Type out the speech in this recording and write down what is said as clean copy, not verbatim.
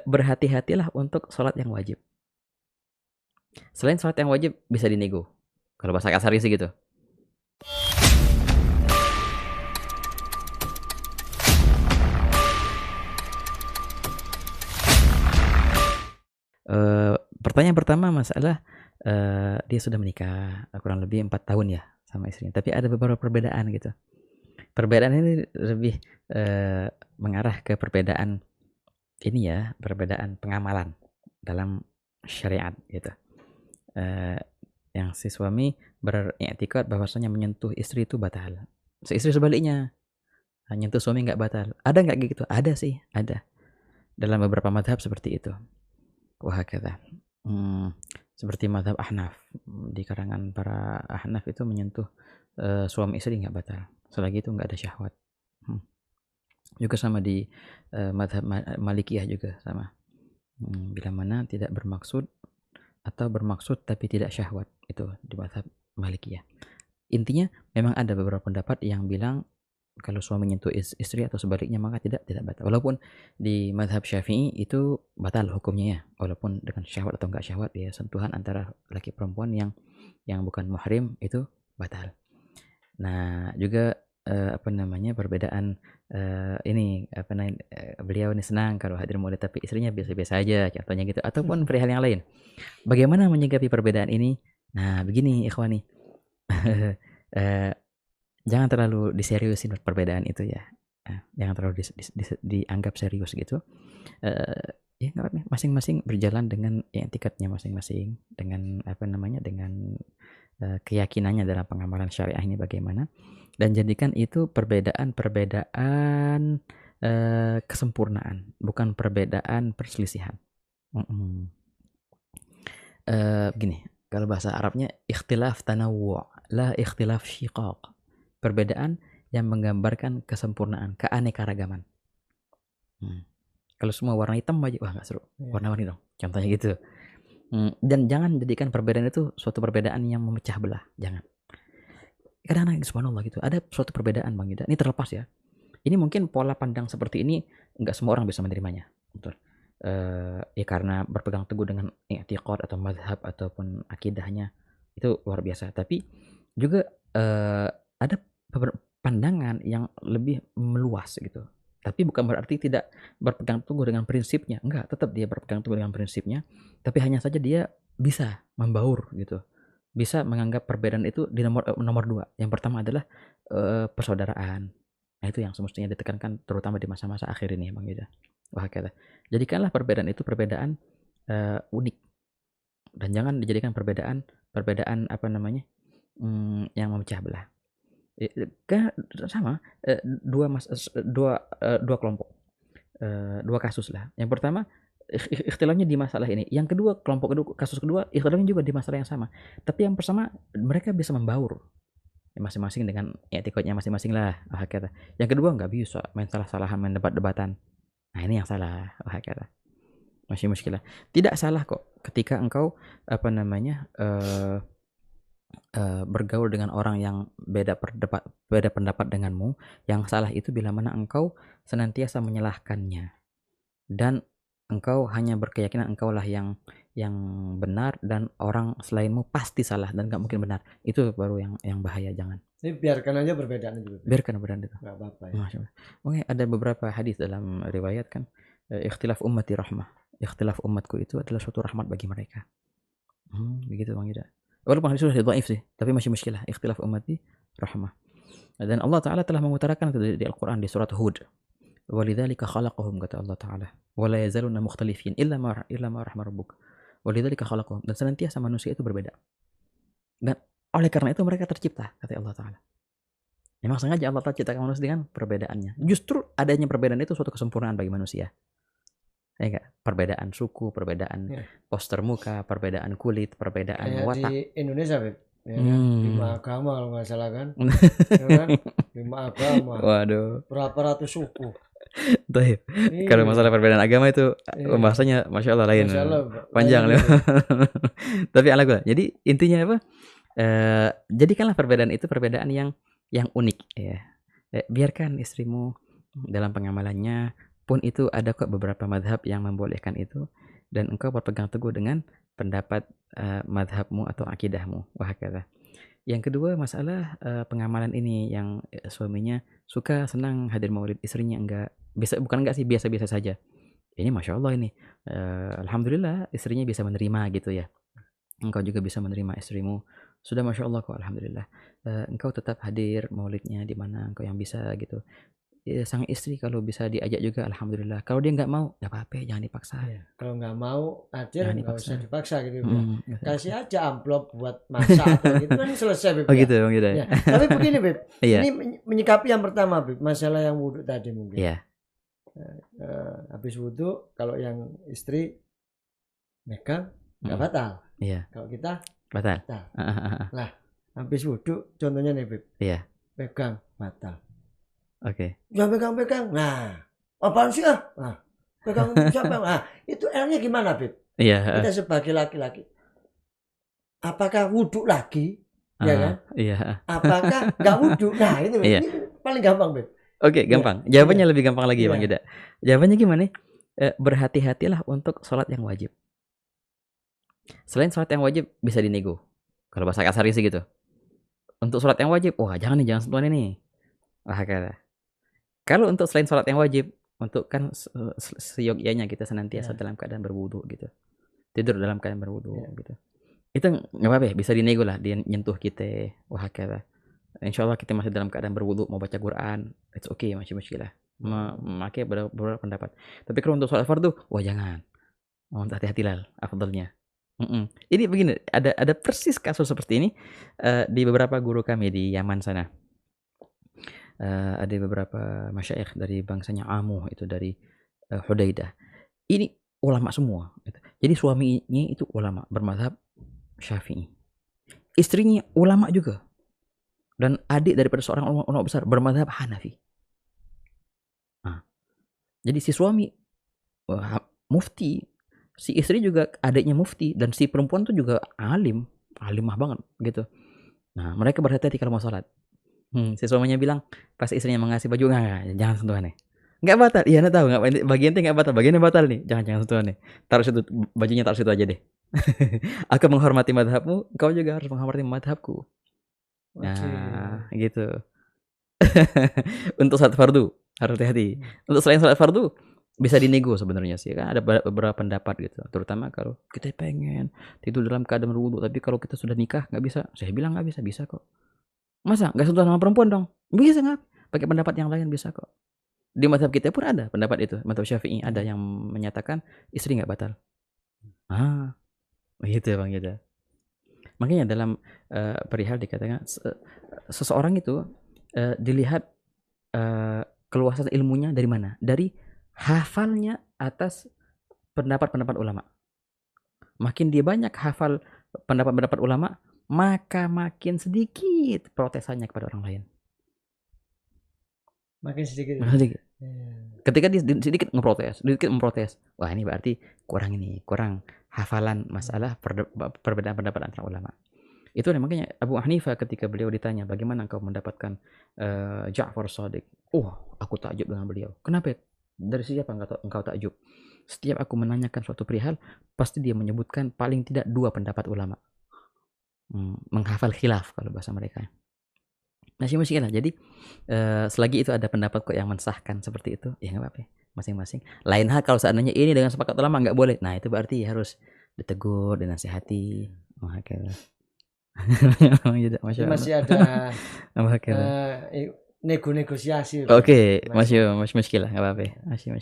berhati-hatilah untuk sholat yang wajib. Selain sholat yang wajib bisa dinego. Kalau bahasa kasarnya sih gitu. Pertanyaan pertama masalah dia sudah menikah kurang lebih 4 tahun ya sama istrinya. Tapi ada beberapa perbedaan gitu. Perbedaan ini lebih mengarah ke perbedaan ini ya, perbedaan pengamalan dalam syariat gitu. Yang si suami beriktikad bahwasanya menyentuh istri itu batal. Si istri sebaliknya, nyentuh suami nggak batal. Ada nggak gitu? Ada sih, ada. Dalam beberapa madhab seperti itu. Wah kata. Seperti madhab Ahnaf. Di karangan para Ahnaf itu menyentuh suami istri nggak batal. Selagi itu nggak ada syahwat. Juga sama di madhab Malikiyah juga sama. Bila mana tidak bermaksud atau bermaksud tapi tidak syahwat, itu di madhab Malikiyah. Intinya memang ada beberapa pendapat yang bilang kalau suami menyentuh istri atau sebaliknya maka tidak batal. Walaupun di madhab Syafi'i itu batal hukumnya ya, walaupun dengan syahwat atau enggak syahwat ya, sentuhan antara laki perempuan yang bukan muhrim itu batal. Nah juga perbedaan ini beliau ini senang kalau hadir maulid tapi istrinya biasa-biasa aja contohnya gitu, ataupun perihal yang lain. Bagaimana menyikapi perbedaan ini? Nah begini ikhwani, jangan terlalu diseriusin perbedaan itu ya. Jangan terlalu dianggap serius gitu. Ya masing-masing berjalan dengan etikatnya masing-masing, dengan dengan keyakinannya dalam pengamalan syariah ini bagaimana, dan jadikan itu perbedaan kesempurnaan, bukan perbedaan perselisihan. Begini, kalau bahasa Arabnya ikhtilaf tanawwu' la ikhtilaf syiqaq. Perbedaan yang menggambarkan kesempurnaan, keanekaragaman. Kalau semua warna hitam aja, wah nggak seru. Warna-warni dong, contohnya gitu. Dan jangan jadikan perbedaan itu suatu perbedaan yang memecah belah, jangan. Kadang-kadang subhanallah gitu, ada suatu perbedaan Bang Yuda. Ini terlepas ya. Ini mungkin pola pandang seperti ini nggak semua orang bisa menerimanya. Betul. Ya karena berpegang teguh dengan i'tiqad atau madhab ataupun akidahnya itu luar biasa. Tapi juga ada pandangan yang lebih meluas gitu. Tapi bukan berarti tidak berpegang teguh dengan prinsipnya. Enggak, tetap dia berpegang teguh dengan prinsipnya. Tapi hanya saja dia bisa membaur gitu. Bisa menganggap perbedaan itu di nomor 2. Yang pertama adalah persaudaraan. Nah itu yang semestinya ditekankan terutama di masa-masa akhir ini Bang Yuda. Wah kata. Jadikanlah perbedaan itu perbedaan unik. Dan jangan dijadikan perbedaan yang memecah belah. Sama dua kelompok, dua kasus lah. Yang pertama ikhtilafnya di masalah ini, yang kedua kasus kedua ikhtilafnya juga di masalah yang sama, tapi yang pertama mereka bisa membaur masing-masing dengan etikanya masing-masing lah. Kata yang kedua nggak bisa main salah-salahan, main debat-debatan. Nah ini yang salah. Kata masih muskilah. Tidak salah kok ketika engkau bergaul dengan orang yang beda pendapat denganmu. Yang salah itu bila mana engkau senantiasa menyalahkannya dan engkau hanya berkeyakinan engkaulah yang benar dan orang selainmu pasti salah dan gak mungkin benar. Itu baru yang bahaya. Jangan. Jadi biarkan aja perbedaan itu. Biarkan perbedaan itu. Gak apa-apa ya. Oke, ada beberapa hadis dalam riwayat kan, ikhtilaf ummati rahmah. Ikhtilaf umatku itu adalah suatu rahmat bagi mereka. Begitu Bang Yuda. Walaupun hadis sudah dhaif sih, tapi masih muskilah. Ikhtilaf ummati rahmah. Dan Allah Ta'ala telah mengutarakan itu di Al-Quran di surat Hud. Walidzalika khalaqahum, kata Allah Ta'ala. Wala yazaluna mukhtalifin illa ma rahma rabbuk. Walidzalika khalaqahum. Dan senantiasa manusia itu berbeda. Dan oleh karena itu mereka tercipta, kata Allah Ta'ala. Memang sengaja Allah Ta'ala ciptakan manusia dengan perbedaannya. Justru adanya perbedaan itu suatu kesempurnaan bagi manusia. Ya enggak? Perbedaan suku, perbedaan poster muka, perbedaan kulit, perbedaan kayak watak. Di Indonesia, Beb. Ya, 5 agama kalau nggak salah kan. Ya kan? 5 agama. Waduh. Berapa ratus suku. Iya. Kalau masalah perbedaan agama itu pembahasannya Masya Allah lain. Panjang. Tapi ala gue. Jadi intinya apa? Jadikanlah perbedaan itu perbedaan yang unik ya. Biarkan istrimu dalam pengamalannya pun itu ada kok beberapa madhab yang membolehkan itu, dan engkau berpegang teguh dengan pendapat madhabmu atau akidahmu. Wahakala. Yang kedua masalah pengamalan ini yang suaminya suka senang hadir maulid, istrinya enggak. Bukan enggak sih, biasa-biasa saja. Ini Masya Allah ini. Alhamdulillah istrinya bisa menerima gitu ya. Engkau juga bisa menerima istrimu. Sudah Masya Allah kok, Alhamdulillah. Engkau tetap hadir maulidnya di mana engkau yang bisa gitu. Sang istri kalau bisa diajak juga, Alhamdulillah. Kalau dia nggak mau, nggak apa-apa, jangan dipaksa. Ya, kalau nggak mau hadir, Jangan nggak dipaksa. usah dipaksa gitu ya. Nggak usah Kasih dipaksa. aja amplop buat masak atau gitu kan selesai Beb. Oh ya. gitu, Bang Yuda. Ya, tapi begini Beb, Iya. ini menyikapi yang pertama Beb, masalah yang wudhu tadi mungkin. Iya. Habis wudhu, kalau yang istri megang nggak batal. Iya. Kalau kita Batal. Lah, habis wudhu, contohnya nih Beb. Iya. Pegang batal. Oke. Jangan pegang. Nah, apaan sih ah? Nah, pegang siapa? Nah, itu L-nya gimana Beb? Iya. Kita sebagai laki-laki, apakah wudhu lagi? Ya kan? Iya. Apakah nggak wudhu? Nah, ini, Iya. ini paling gampang Beb. Oke, gampang. Jawabannya lebih gampang lagi, Bang Yuda. Jawabannya gimana? Berhati-hatilah untuk sholat yang wajib. Selain sholat yang wajib bisa dinego. Kalau bahasa kasar sih gitu. Untuk sholat yang wajib, wah jangan nih, jangan sentuhan ini. Wah kata. Kalau untuk selain sholat yang wajib, untuk kan seyogyanya kita senantiasa dalam keadaan berwudu gitu. Tidur dalam keadaan berwudu gitu. Itu nggak apa-apa ya, bisa dinego lah, dia nyentuh kita. Wah kata. Insya Allah kita masih dalam keadaan berwudu, mau baca Quran, it's okay, masih muskilah. Memakai beberapa pendapat. Tapi kalau untuk sholat fardu, wah jangan. Hati-hatilah afdalnya. Ini begini, ada persis kasus seperti ini di beberapa guru kami di Yaman sana. Ada beberapa masyayikh dari bangsanya Amuh, itu dari Hudaidah. Ini ulama semua. Jadi suaminya itu ulama bermadzhab Syafi'i. Istrinya ulama juga. Dan adik daripada seorang ulama besar bermadzhab Hanafi. Nah, jadi si suami mufti, si istri juga adiknya mufti, dan si perempuan tuh juga alimah banget gitu. Nah, mereka berhati-hati kalau mau sholat. Si suaminya bilang pas istrinya mengasih baju, nggak, jangan sentuhan nih. Nggak batal, iya anda tahu nggak, bagian nggak batal, bagiannya batal nih, jangan sentuhan nih. Taruh situ, bajunya taruh situ aja deh. Aku menghormati madhabmu, kau juga harus menghormati madhabku. Nah, gitu. Untuk sholat fardu harus hati-hati. Untuk selain sholat fardu bisa dinego sebenarnya sih, kan ada beberapa pendapat gitu. Terutama kalau kita pengen tidur dalam keadaan berwudu, tapi kalau kita sudah nikah nggak bisa. Saya bilang nggak bisa, bisa kok. Masa nggak sentuhan sama perempuan dong? Bisa nggak? Pakai pendapat yang lain bisa kok. Di mazhab kita pun ada pendapat itu, mazhab Syafi'i ada yang menyatakan istri nggak batal. Gitu ya Bang Yuda. Makanya dalam perihal dikatakan seseorang itu dilihat keluasan ilmunya dari mana? Dari hafalnya atas pendapat-pendapat ulama. Makin dia banyak hafal pendapat-pendapat ulama, maka makin sedikit protesannya kepada orang lain. Makin sedikit. Ketika dia sedikit memprotes, wah ini berarti kurang hafalan masalah perbedaan pendapat antara ulama. Itu makanya Abu Hanifah ketika beliau ditanya bagaimana engkau mendapatkan Ja'far Shadiq, aku takjub dengan beliau. Kenapa? Dari siapa engkau takjub? Setiap aku menanyakan suatu perihal, pasti dia menyebutkan paling tidak 2 pendapat ulama. Menghafal khilaf kalau bahasa mereka. Masing-masing lah. Jadi selagi itu ada pendapat kok yang mensahkan seperti itu, ya nggak apa-apa, masing-masing. Lain hal kalau seandainya ini dengan sepakat ulama nggak boleh, nah itu berarti harus ditegur, dinasihati. Masih ada nego-negosiasi. Oke, masih muskilah, nggak apa-apa, masih